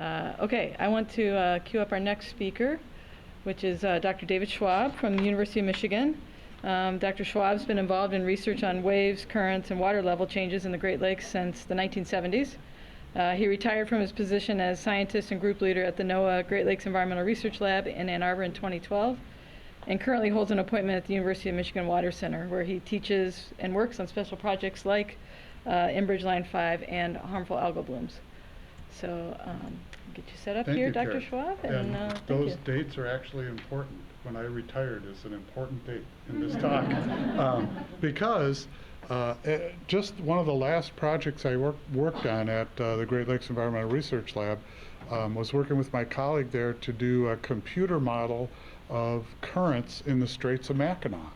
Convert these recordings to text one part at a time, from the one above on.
Okay, I want to queue up our next speaker, which is Dr. David Schwab from the University of Michigan. Dr. Schwab's been involved in research on waves, currents, and water level changes in the Great Lakes since the 1970s. He retired from his position as scientist and group leader at the NOAA Great Lakes Environmental Research Lab in Ann Arbor in 2012, and currently holds an appointment at the University of Michigan Water Center, where he teaches and works on special projects like Enbridge Line 5 and harmful algal blooms. So get you set up Thank here, you, Dr. Karen. Schwab. And those dates are actually important. When I retired is an important date in this talk. Because just one of the last projects I worked on at the Great Lakes Environmental Research Lab was working with my colleague there to do a computer model of currents in the Straits of Mackinac.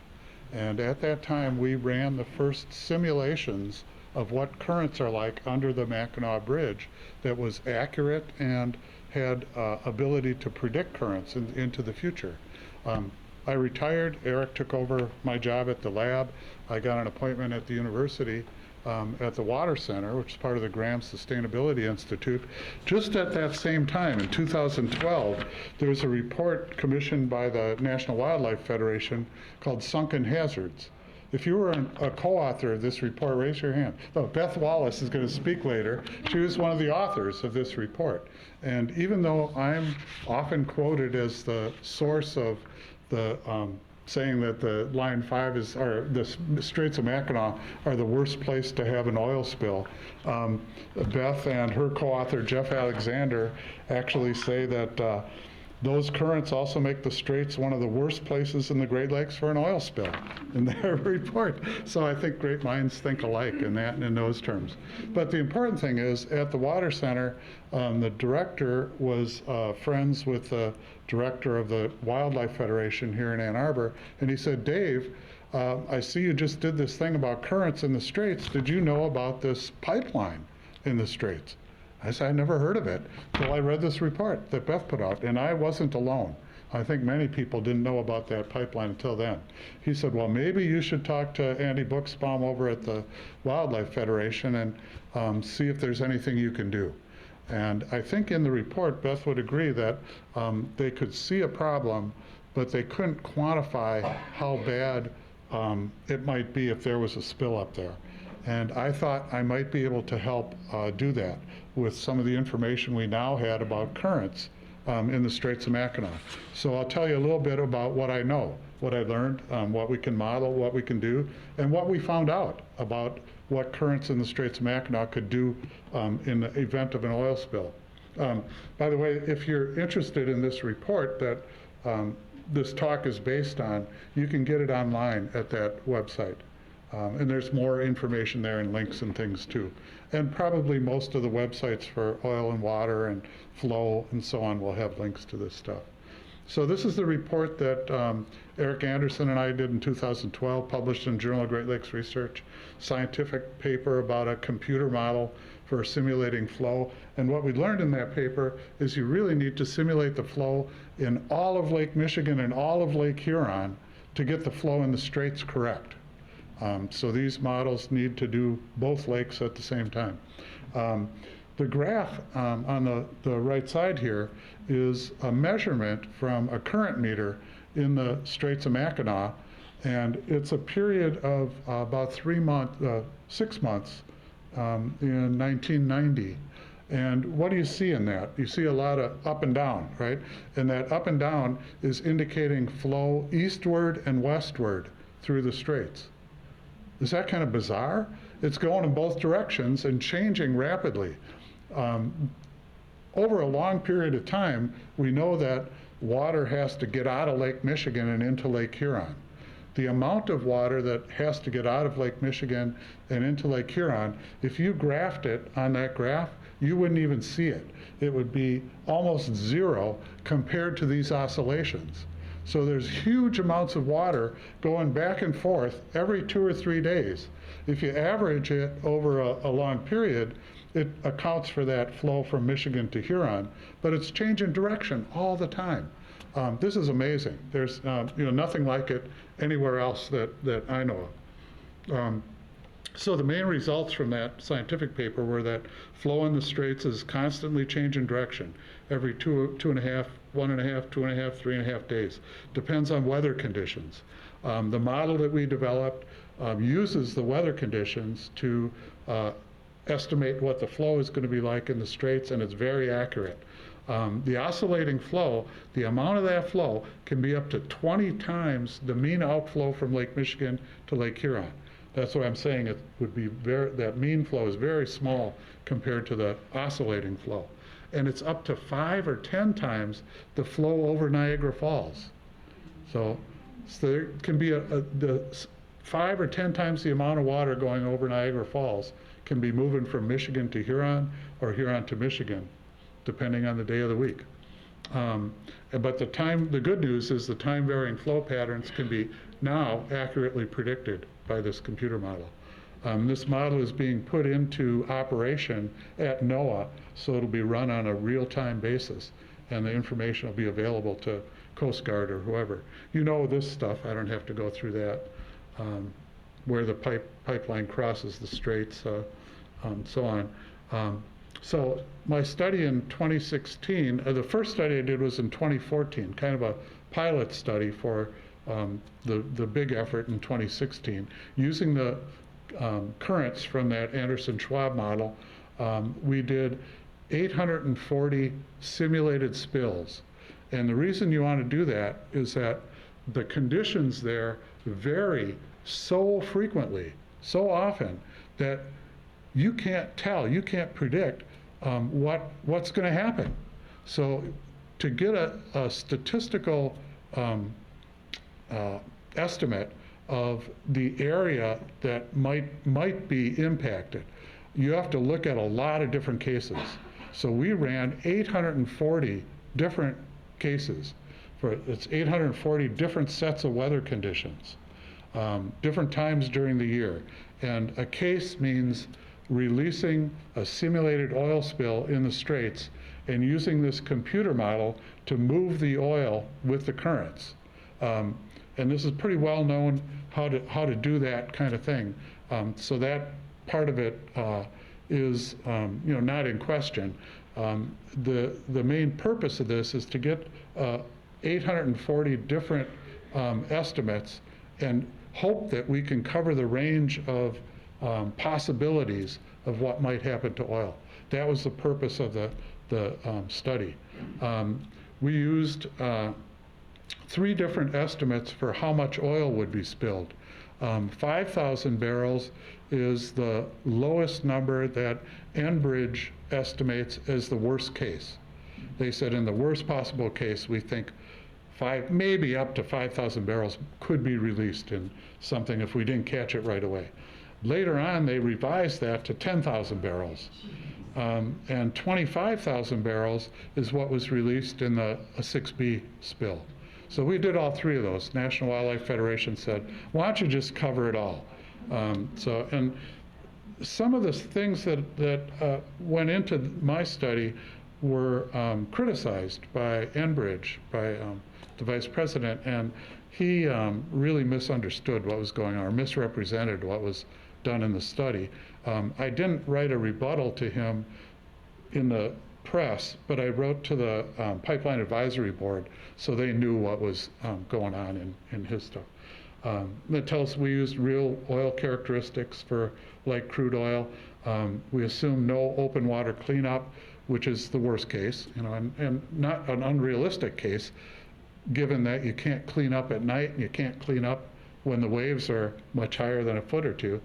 And at that time, we ran the first simulations of what currents are like under the Mackinac Bridge that was accurate and had ability to predict currents into the future. I retired. Eric took over my job at the lab. I got an appointment at the university at the Water Center, which is part of the Graham Sustainability Institute. Just at that same time, in 2012, there was a report commissioned by the National Wildlife Federation called Sunken Hazards. If you were a co-author of this report, raise your hand. Oh, Beth Wallace is going to speak later. She was one of the authors of this report. And even though I'm often quoted as the source of the saying that the Line 5 is, or the Straits of Mackinac are the worst place to have an oil spill, Beth and her co-author Jeff Alexander actually say that those currents also make the Straits one of the worst places in the Great Lakes for an oil spill in their report. So I think great minds think alike in those terms. But the important thing is, at the Water Center, the director was friends with the director of the Wildlife Federation here in Ann Arbor, and he said, Dave, I see you just did this thing about currents in the Straits. Did you know about this pipeline in the Straits? I said, I never heard of it until I read this report that Beth put out, and I wasn't alone. I think many people didn't know about that pipeline until then. He said, well, maybe you should talk to Andy Buxbaum over at the Wildlife Federation and see if there's anything you can do. And I think in the report, Beth would agree that they could see a problem, but they couldn't quantify how bad it might be if there was a spill up there. And I thought I might be able to help do that with some of the information we now had about currents in the Straits of Mackinac. So I'll tell you a little bit about what I know, what I learned, what we can model, what we can do, and what we found out about what currents in the Straits of Mackinac could do in the event of an oil spill. By the way, if you're interested in this report that this talk is based on, you can get it online at that website. And there's more information there and links and things too. And probably most of the websites for oil and water and flow and so on will have links to this stuff. So this is the report that Eric Anderson and I did in 2012, published in Journal of Great Lakes Research, scientific paper about a computer model for simulating flow. And what we learned in that paper is you really need to simulate the flow in all of Lake Michigan and all of Lake Huron to get the flow in the Straits correct. So these models need to do both lakes at the same time. The graph on the right side here is a measurement from a current meter in the Straits of Mackinac, and it's a period of about 6 months in 1990. And what do you see in that? You see a lot of up and down, right? And that up and down is indicating flow eastward and westward through the Straits. Is that kind of bizarre? It's going in both directions and changing rapidly. Over a long period of time, we know that water has to get out of Lake Michigan and into Lake Huron. The amount of water that has to get out of Lake Michigan and into Lake Huron, if you graphed it on that graph, you wouldn't even see it. It would be almost zero compared to these oscillations. So there's huge amounts of water going back and forth every 2 or 3 days. If you average it over a long period, it accounts for that flow from Michigan to Huron, but it's changing direction all the time. This is amazing. There's nothing like it anywhere else that I know of. So the main results from that scientific paper were that flow in the Straits is constantly changing direction every 2.5, 1.5, 2.5, 3.5 days. Depends on weather conditions. The model that we developed uses the weather conditions to estimate what the flow is going to be like in the Straits, and it's very accurate. The oscillating flow, the amount of that flow can be up to 20 times the mean outflow from Lake Michigan to Lake Huron. That's why I'm saying it would be that mean flow is very small compared to the oscillating flow. And it's up to 5 or 10 times the flow over Niagara Falls. So there can be the 5 or 10 times the amount of water going over Niagara Falls can be moving from Michigan to Huron or Huron to Michigan, depending on the day of the week. But the good news is the time varying flow patterns can be now accurately predicted by this computer model. This model is being put into operation at NOAA, so it'll be run on a real-time basis, and the information will be available to Coast Guard or whoever. You know this stuff, I don't have to go through that, where the pipeline crosses the Straits, so on. So my study in 2016, the first study I did was in 2014, kind of a pilot study for the big effort in 2016. Using the currents from that Anderson-Schwab model, we did 840 simulated spills. And the reason you want to do that is that the conditions there vary so frequently, so often, that you can't tell, you can't predict what's going to happen. So to get a statistical estimate of the area that might be impacted, you have to look at a lot of different cases. So we ran 840 different cases. It's 840 different sets of weather conditions, different times during the year. And a case means releasing a simulated oil spill in the Straits and using this computer model to move the oil with the currents. And this is pretty well known how to do that kind of thing. So that part of it is not in question. The main purpose of this is to get 840 different estimates and hope that we can cover the range of possibilities of what might happen to oil. That was the purpose of the study. We used 3 different estimates for how much oil would be spilled. 5,000 barrels is the lowest number that Enbridge estimates as the worst case. They said in the worst possible case, we think maybe up to 5,000 barrels could be released in something if we didn't catch it right away. Later on, they revised that to 10,000 barrels. And 25,000 barrels is what was released in a 6B spill. So we did all 3 of those. National Wildlife Federation said, why don't you just cover it all? And some of the things that went into my study were criticized by Enbridge, by the vice president, and he really misunderstood what was going on, or misrepresented what was done in the study. I didn't write a rebuttal to him in the press, but I wrote to the Pipeline Advisory Board so they knew what was going on in his stuff. It tells us we used real oil characteristics for light crude oil. We assume no open water cleanup, which is the worst case, and not an unrealistic case, given that you can't clean up at night and you can't clean up when the waves are much higher than a foot or two.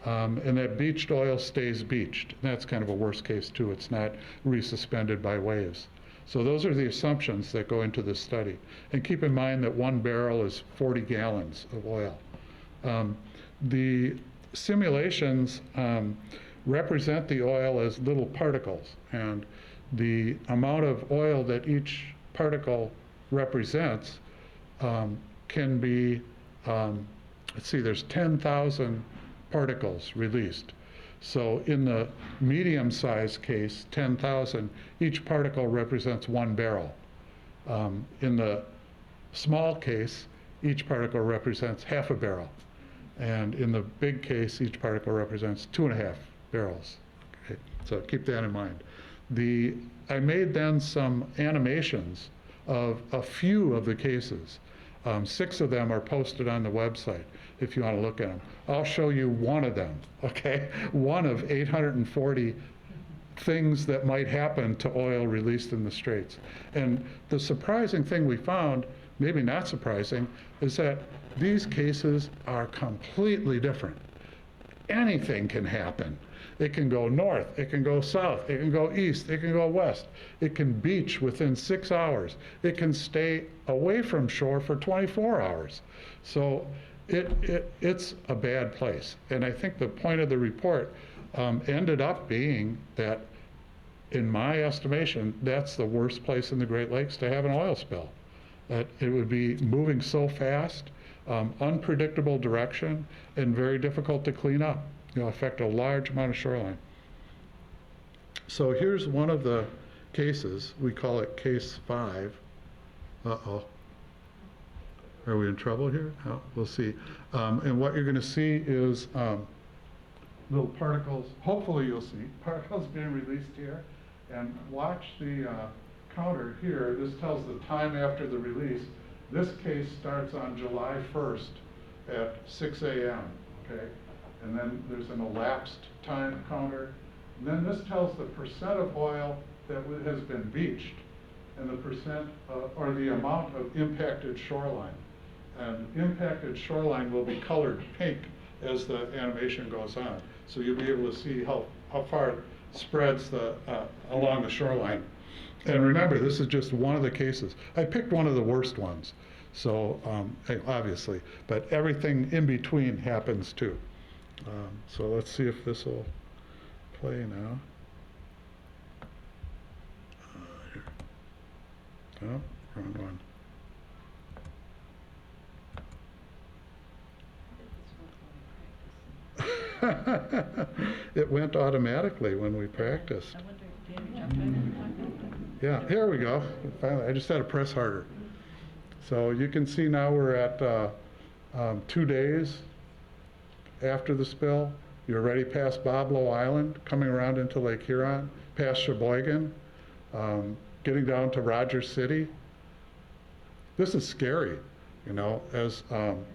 And that beached oil stays beached. That's kind of a worst case too. It's not resuspended by waves. So those are the assumptions that go into this study. And keep in mind that 1 barrel is 40 gallons of oil. The simulations represent the oil as little particles, and the amount of oil that each particle represents can be, let's see, there's 10,000 particles released. So in the medium-sized case, 10,000, each particle represents 1 barrel. In the small case, each particle represents half a barrel. And in the big case, each particle represents 2.5 barrels. Okay? So keep that in mind. I made then some animations of a few of the cases. 6 of them are posted on the website if you want to look at them. I'll show you one of them, okay? One of 840 things that might happen to oil released in the Straits. And the surprising thing we found, maybe not surprising, is that these cases are completely different. Anything can happen. It can go north, it can go south, it can go east, it can go west. It can beach within 6 hours. It can stay away from shore for 24 hours. So it's a bad place. And I think the point of the report ended up being that, in my estimation, that's the worst place in the Great Lakes to have an oil spill. That it would be moving so fast, unpredictable direction, and very difficult to clean up. It'll affect a large amount of shoreline. So here's one of the cases. We call it case 5. Uh-oh. Are we in trouble here? Oh, we'll see. And what you're going to see is little particles. Hopefully you'll see particles being released here. And watch the counter here. This tells the time after the release. This case starts on July 1st at 6 a.m. Okay? And then there's an elapsed time counter. And then this tells the percent of oil that has been beached and the percent or the amount of impacted shoreline. And impacted shoreline will be colored pink as the animation goes on. So you'll be able to see how far it spreads along the shoreline. And remember, this is just one of the cases. I picked one of the worst ones, so obviously, but everything in between happens too. So let's see if this will play now. Here. Oh, wrong one. It went automatically when we practiced. I wonder if David jumped in. Yeah, here we go. Finally, I just had to press harder. So you can see now we're at 2 days after the spill. You're already past Boblo Island, coming around into Lake Huron, past Sheboygan, getting down to Rogers City. This is scary, you know, as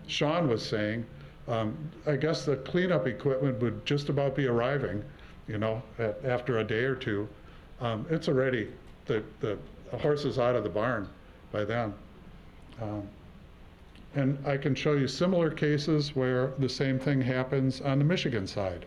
Sean was saying. I guess the cleanup equipment would just about be arriving, you know, after a day or two. It's already, the horse is out of the barn by then. And I can show you similar cases where the same thing happens on the Michigan side.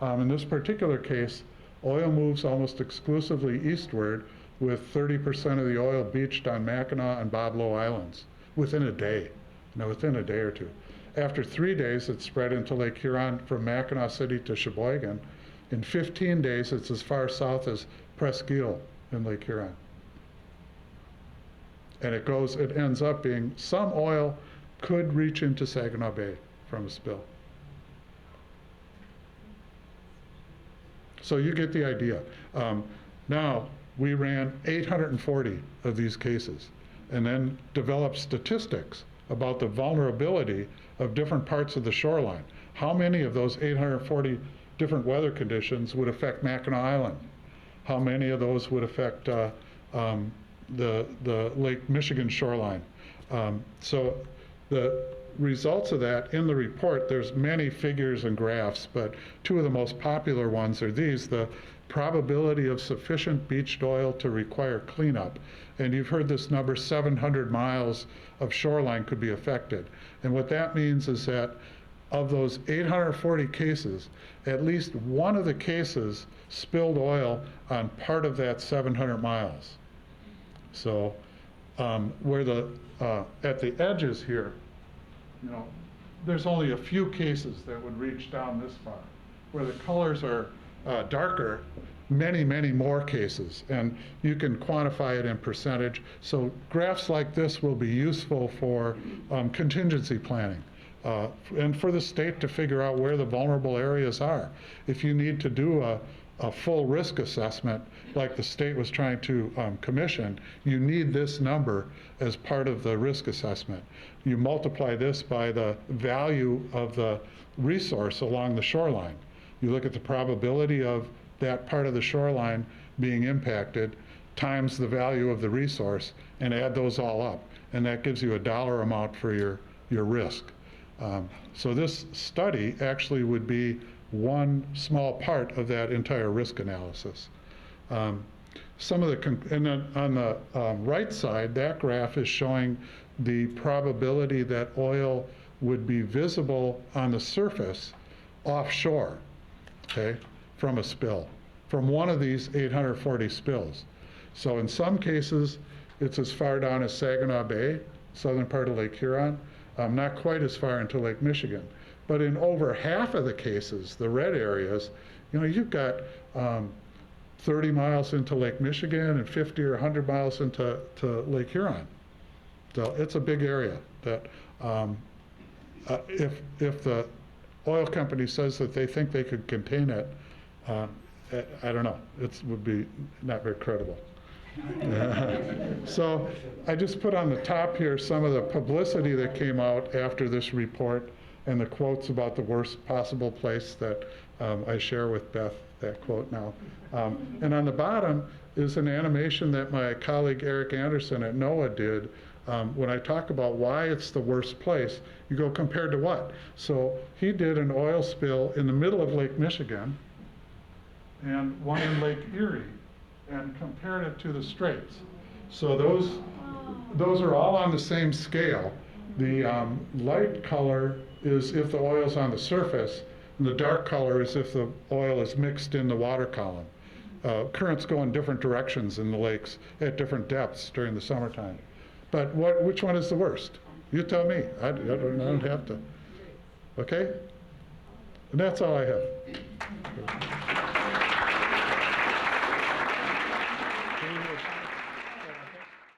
In this particular case, oil moves almost exclusively eastward with 30% of the oil beached on Mackinac and Boblo Islands within a day, you know, within a day or two. After 3 days, it's spread into Lake Huron from Mackinac City to Sheboygan. In 15 days, it's as far south as Presqu'île in Lake Huron. And it ends up being some oil could reach into Saginaw Bay from a spill. So you get the idea. Now, we ran 840 of these cases and then developed statistics about the vulnerability of different parts of the shoreline. How many of those 840 different weather conditions would affect Mackinac Island? How many of those would affect the Lake Michigan shoreline? So the results of that in the report, there's many figures and graphs, but 2 of the most popular ones are these: the probability of sufficient beached oil to require cleanup. And you've heard this number, 700 miles of shoreline could be affected. And what that means is that of those 840 cases, at least one of the cases spilled oil on part of that 700 miles. So where at the edges here, you know, there's only a few cases that would reach down this far. Where the colors are darker, many, many more cases, and you can quantify it in percentage. So graphs like this will be useful for contingency planning and for the state to figure out where the vulnerable areas are. If you need to do a full risk assessment like the state was trying to commission, you need this number as part of the risk assessment. You multiply this by the value of the resource along the shoreline. You look at the probability of that part of the shoreline being impacted times the value of the resource and add those all up. And that gives you a dollar amount for your risk. So this study actually would be one small part of that entire risk analysis. Some of the, and then on the right side, that graph is showing the probability that oil would be visible on the surface offshore, okay, from a spill, from one of these 840 spills. So in some cases, it's as far down as Saginaw Bay, southern part of Lake Huron, not quite as far into Lake Michigan. But in over half of the cases, the red areas, you've got 30 miles into Lake Michigan and 50 or 100 miles into Lake Huron. So it's a big area that if the oil company says that they think they could contain it, I don't know, it would be not very credible. So I just put on the top here some of the publicity that came out after this report and the quotes about the worst possible place that I share with Beth, that quote now. And on the bottom is an animation that my colleague Eric Anderson at NOAA did. When I talk about why it's the worst place, you go compared to what? So he did an oil spill in the middle of Lake Michigan and one in Lake Erie and compared it to the Straits. So those are all on the same scale. The light color is if the oil's on the surface, and the dark color is if the oil is mixed in the water column. Currents go in different directions in the lakes at different depths during the summertime. But which one is the worst? You tell me. I don't have to. Okay? And that's all I have.